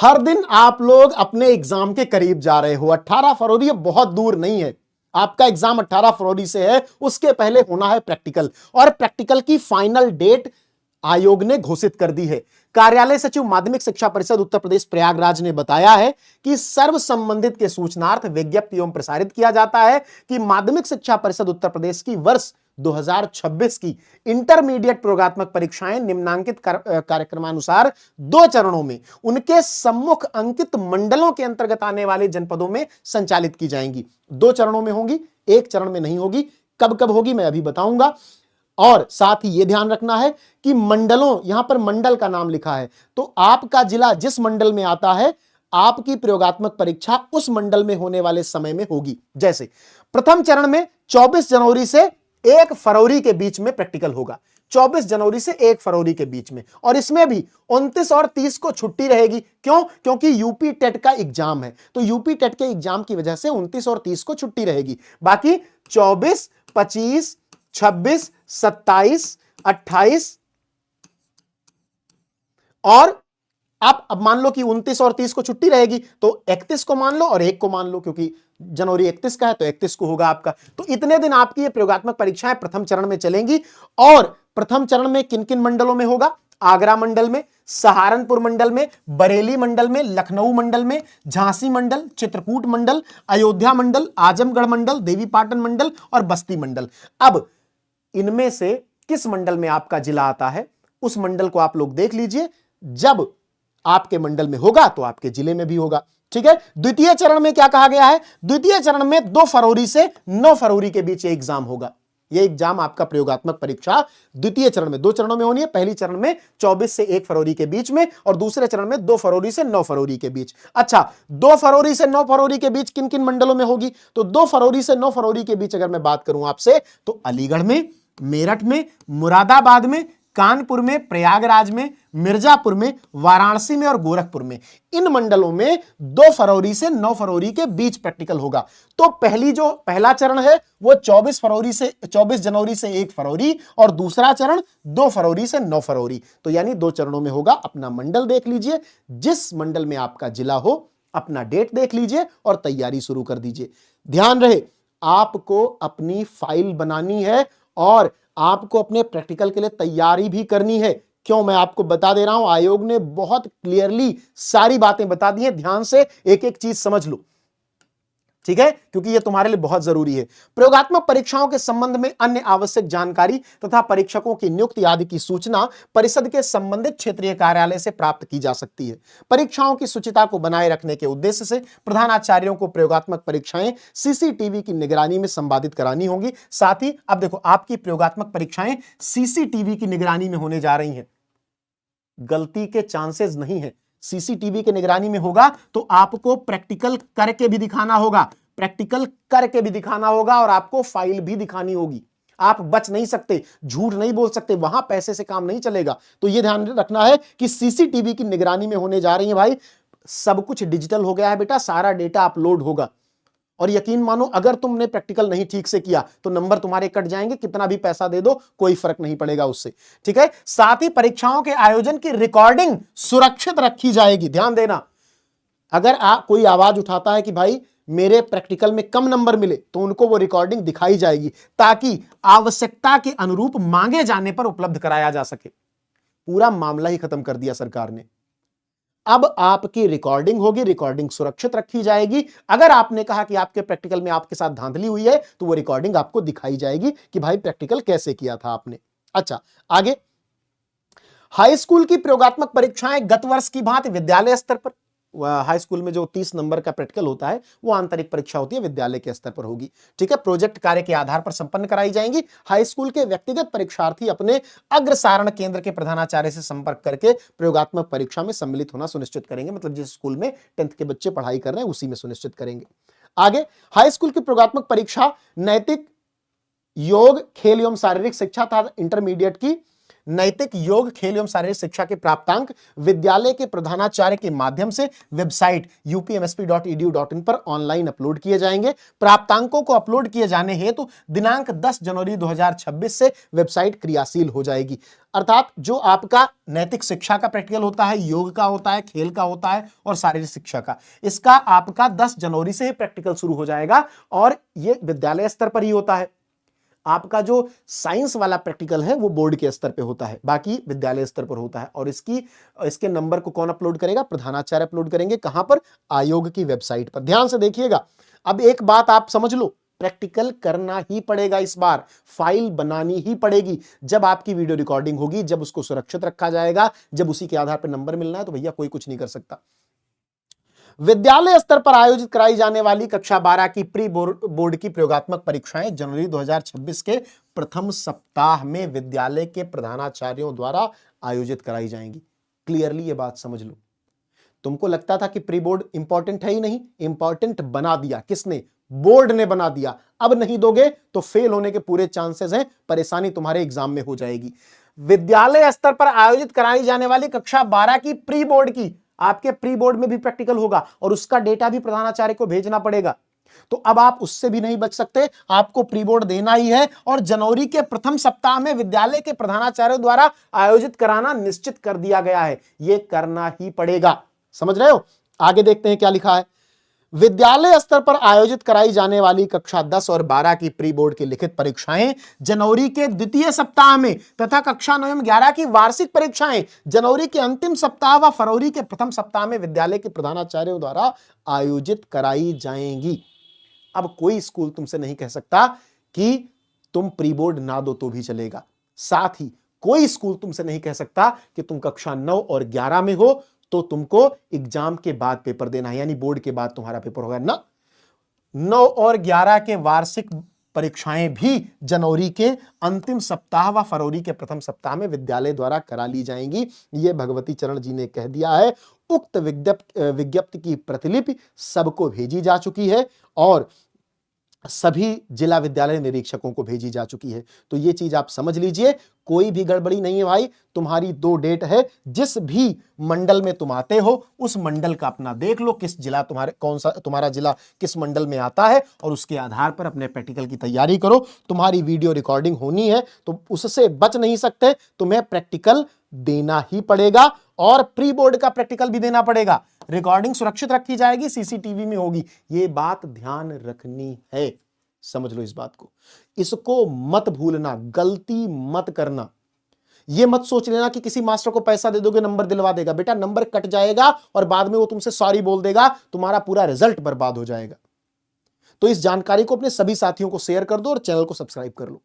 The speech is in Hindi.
हर दिन आप लोग अपने एग्जाम के करीब जा रहे हो। 18 फरवरी बहुत दूर नहीं है, आपका एग्जाम 18 फरवरी से है, उसके पहले होना है प्रैक्टिकल, और प्रैक्टिकल की फाइनल डेट आयोग ने घोषित कर दी है। कार्यालय सचिव माध्यमिक शिक्षा परिषद उत्तर प्रदेश प्रयागराज ने बताया है कि सर्व संबंधित के सूचनार्थ विज्ञप्ति एवं प्रसारित किया जाता है कि माध्यमिक शिक्षा परिषद उत्तर प्रदेश की वर्ष 2026 की इंटरमीडिएट प्रयोगात्मक परीक्षाएं निम्नांकित कार्यक्रमानुसार 2 चरणों में उनके सम्मुख अंकित मंडलों के अंतर्गत आने वाले जनपदों में संचालित की जाएंगी। 2 चरणों में होंगी, एक चरण में नहीं होगी। कब कब होगी मैं अभी बताऊंगा। और साथ ही यह ध्यान रखना है कि मंडलों, यहां पर मंडल का नाम लिखा है, तो आपका जिला जिस मंडल में आता है, आपकी प्रयोगात्मक परीक्षा उस मंडल में होने वाले समय में होगी। जैसे प्रथम चरण में 24 जनवरी से 1 फरवरी के बीच में प्रैक्टिकल होगा, 24 जनवरी से 1 फरवरी के बीच में, और इसमें भी 29 और 30 को छुट्टी रहेगी। क्यों? क्योंकि यूपी टेट का एग्जाम है, तो यूपी टेट के एग्जाम की वजह से 29 और 30 को छुट्टी रहेगी। बाकी 24, 25, 26, 27, 28 और आप अब मान लो कि 29 और 30 को छुट्टी रहेगी, तो 31 को मान लो और 1 को मान लो, क्योंकि जनवरी 31 का है तो 31 को होगा आपका। तो इतने दिन आपकी ये प्रयोगात्मक परीक्षाएं प्रथम चरण में चलेंगी। और प्रथम चरण में किन किन मंडलों में होगा? आगरा मंडल में, सहारनपुर मंडल में, बरेली मंडल में, लखनऊ मंडल में, झांसी मंडल, चित्रकूट मंडल, अयोध्या मंडल, आजमगढ़ मंडल, देवीपाटन मंडल और बस्ती मंडल। अब इनमें से किस मंडल में आपका जिला आता है, उस मंडल को आप लोग देख लीजिए। जब आपके मंडल में होगा तो आपके जिले में भी होगा। ठीक है। द्वितीय चरण में क्या कहा गया है? द्वितीय चरण में 2 फरवरी से 9 फरवरी के बीच ये एग्जाम होगा। ये एग्जाम आपका प्रयोगात्मक परीक्षा द्वितीय चरण में 2 चरणों में होनी है। पहली चरण में 24 से 1 फरवरी के बीच में, और दूसरे चरण में 2 फरवरी से 9 फरवरी के बीच। अच्छा, 2 फरवरी से 9 फरवरी के बीच किन किन मंडलों में होगी? तो 2 फरवरी से 9 फरवरी के बीच अगर मैं बात करूं आपसे, तो अलीगढ़ में, मेरठ में, मुरादाबाद में, कानपुर में, प्रयागराज में, मिर्जापुर में, वाराणसी में और गोरखपुर में, इन मंडलों में 2 फरवरी से 9 फरवरी के बीच प्रैक्टिकल होगा। तो पहला चरण है वो 24 जनवरी से 1 फरवरी, और दूसरा चरण 2 फरवरी से 9 फरवरी। तो यानी 2 चरणों में होगा। अपना मंडल देख लीजिए, जिस मंडल में आपका जिला हो अपना डेट देख लीजिए और तैयारी शुरू कर दीजिए। ध्यान रहे, आपको अपनी फाइल बनानी है और आपको अपने प्रैक्टिकल के लिए तैयारी भी करनी है। क्यों? मैं आपको बता दे रहा हूं, आयोग ने बहुत क्लियरली सारी बातें बता दी हैं। ध्यान से एक एक चीज समझ लो, ठीक है, क्योंकि यह तुम्हारे लिए बहुत जरूरी है। प्रयोगात्मक परीक्षाओं के संबंध में अन्य आवश्यक जानकारी तथा परीक्षकों की नियुक्ति आदि की सूचना परिषद के संबंधित क्षेत्रीय कार्यालय से प्राप्त की जा सकती है। परीक्षाओं की शुचिता को बनाए रखने के उद्देश्य से प्रधानाचार्यों को प्रयोगात्मक परीक्षाएं सीसीटीवी की निगरानी में संपादित करानी होंगी। साथ ही अब देखो, आपकी प्रयोगात्मक परीक्षाएं सीसीटीवी की निगरानी में होने जा रही हैं, गलती के चांसेस नहीं है। सीसीटीवी की निगरानी में होगा तो आपको प्रैक्टिकल करके भी दिखाना होगा, प्रैक्टिकल करके भी दिखाना होगा, और आपको फाइल भी दिखानी होगी। आप बच नहीं सकते, झूठ नहीं बोल सकते, वहां पैसे से काम नहीं चलेगा। तो यह ध्यान रखना है कि सीसीटीवी की निगरानी में होने जा रही है। भाई, सब कुछ डिजिटल हो गया है बेटा, सारा डेटा अपलोड होगा। और यकीन मानो, अगर तुमने प्रैक्टिकल नहीं ठीक से किया तो नंबर तुम्हारे कट जाएंगे, कितना भी पैसा दे दो कोई फर्क नहीं पड़ेगा उससे। ठीक है। साथ ही परीक्षाओं के आयोजन की रिकॉर्डिंग सुरक्षित रखी जाएगी। ध्यान देना, अगर कोई आवाज उठाता है कि भाई मेरे प्रैक्टिकल में कम नंबर मिले, तो उनको वो रिकॉर्डिंग दिखाई जाएगी, ताकि आवश्यकता के अनुरूप मांगे जाने पर उपलब्ध कराया जा सके। पूरा मामला ही खत्म कर दिया सरकार ने। अब आपकी रिकॉर्डिंग होगी, रिकॉर्डिंग सुरक्षित रखी जाएगी। अगर आपने कहा कि आपके प्रैक्टिकल में आपके साथ धांधली हुई है, तो वो रिकॉर्डिंग आपको दिखाई जाएगी कि भाई प्रैक्टिकल कैसे किया था आपने। अच्छा, आगे, हाई स्कूल की प्रयोगात्मक परीक्षाएं गत वर्ष की भांति विद्यालय स्तर पर, हाई स्कूल में जो 30 नंबर का प्रैक्टिकल होता है वो आंतरिक परीक्षा होती है, विद्यालय के स्तर पर होगी। ठीक है। प्रोजेक्ट कार्य के आधार पर संपन्न कराई जाएंगी। हाई स्कूल के व्यक्तिगत परीक्षार्थी अपने अग्रसारण केंद्र के प्रधानाचार्य से संपर्क करके प्रयोगात्मक परीक्षा में सम्मिलित होना सुनिश्चित करेंगे। मतलब जिस स्कूल में 10th के बच्चे पढ़ाई कर रहे हैं उसी में सुनिश्चित करेंगे। आगे, हाई स्कूल की प्रयोगात्मक परीक्षा नैतिक, योग, खेल एवं शारीरिक शिक्षा तथा इंटरमीडिएट की नैतिक, योग, खेल एवं शारीरिक शिक्षा के प्राप्तांक विद्यालय के प्रधानाचार्य के माध्यम से वेबसाइट upmsp.edu.in पर ऑनलाइन अपलोड किए जाएंगे। प्राप्तांकों को अपलोड किए जाने हेतु दिनांक 10 जनवरी 2026 से वेबसाइट क्रियाशील हो जाएगी। अर्थात जो आपका नैतिक शिक्षा का प्रैक्टिकल होता है, योग का होता है, खेल का होता है और शारीरिक शिक्षा का, इसका आपका 10 जनवरी से ही प्रैक्टिकल शुरू हो जाएगा और यह विद्यालय स्तर पर ही होता है। आपका जो साइंस वाला प्रैक्टिकल है वो बोर्ड के स्तर पे होता है, बाकी विद्यालय स्तर पर होता है। और इसके नंबर को कौन अपलोड करेगा? प्रधानाचार्य अपलोड करेंगे। कहां पर? आयोग की वेबसाइट पर। ध्यान से देखिएगा। अब एक बात आप समझ लो, प्रैक्टिकल करना ही पड़ेगा। इस बार फाइल बनानी ही पड़ेगी। जब आपकी वीडियो रिकॉर्डिंग होगी, जब उसको सुरक्षित रखा जाएगा, जब उसी के आधार पर नंबर मिलना है, तो भैया कोई कुछ नहीं कर सकता। विद्यालय स्तर पर आयोजित कराई जाने वाली कक्षा 12 की प्री बोर्ड की प्रयोगात्मक परीक्षाएं जनवरी 2026 के प्रथम सप्ताह में विद्यालय के प्रधानाचार्यों द्वारा आयोजित कराई जाएंगी। क्लियरली ये बात समझ लो। तुमको लगता था कि प्री बोर्ड इंपॉर्टेंट है ही नहीं, इंपॉर्टेंट बना दिया। किसने? बोर्ड ने बना दिया। अब नहीं दोगे तो फेल होने के पूरे चांसेस हैं, परेशानी तुम्हारे एग्जाम में हो जाएगी। विद्यालय स्तर पर आयोजित कराई जाने वाली कक्षा 12 की प्री बोर्ड की, आपके प्री बोर्ड में भी प्रैक्टिकल होगा और उसका डेटा भी प्रधानाचार्य को भेजना पड़ेगा। तो अब आप उससे भी नहीं बच सकते, आपको प्री बोर्ड देना ही है और जनवरी के प्रथम सप्ताह में विद्यालय के प्रधानाचार्य द्वारा आयोजित कराना निश्चित कर दिया गया है। यह करना ही पड़ेगा। समझ रहे हो? आगे देखते हैं क्या लिखा है। विद्यालय स्तर पर आयोजित कराई जाने वाली कक्षा 10 और 12 की प्री बोर्ड की लिखित परीक्षाएं जनवरी के द्वितीय सप्ताह में तथा कक्षा 9 एवं 11 की वार्षिक परीक्षाएं जनवरी के अंतिम सप्ताह व फरवरी के प्रथम सप्ताह में विद्यालय के प्रधानाचार्यों द्वारा आयोजित कराई जाएंगी। अब कोई स्कूल तुमसे नहीं कह सकता कि तुम प्री बोर्ड ना दो तो भी चलेगा। साथ ही कोई स्कूल तुमसे नहीं कह सकता कि तुम कक्षा 9 और 11 में हो तो तुमको एग्जाम के बाद पेपर देना है, यानी बोर्ड के बाद तुम्हारा पेपर होगा ना। 9 और 11 के वार्षिक परीक्षाएं भी जनवरी के अंतिम सप्ताह व फरवरी के प्रथम सप्ताह में विद्यालय द्वारा करा ली जाएंगी। यह भगवती चरण जी ने कह दिया है। उक्त विज्ञप्ति की प्रतिलिपि सबको भेजी जा चुकी है और सभी जिला विद्यालय निरीक्षकों को भेजी जा चुकी है। तो ये चीज आप समझ लीजिए, कोई भी गड़बड़ी नहीं है भाई। तुम्हारी 2 डेट है, जिस भी मंडल में तुम आते हो उस मंडल का अपना देख लो, किस जिला कौन सा तुम्हारा जिला किस मंडल में आता है और उसके आधार पर अपने प्रैक्टिकल की तैयारी करो। तुम्हारी वीडियो रिकॉर्डिंग होनी है तो उससे बच नहीं सकते, तुम्हें प्रैक्टिकल देना ही पड़ेगा और प्री बोर्ड का प्रैक्टिकल भी देना पड़ेगा। रिकॉर्डिंग सुरक्षित रखी जाएगी, सीसीटीवी में होगी। ये बात ध्यान रखनी है। समझ लो इस बात को, इसको मत भूलना, गलती मत करना। ये मत सोच लेना कि किसी मास्टर को पैसा दे दोगे नंबर दिलवा देगा। बेटा नंबर कट जाएगा और बाद में वो तुमसे सॉरी बोल देगा, तुम्हारा पूरा रिजल्ट बर्बाद हो जाएगा। तो इस जानकारी को अपने सभी साथियों को शेयर कर दो और चैनल को सब्सक्राइब कर लो।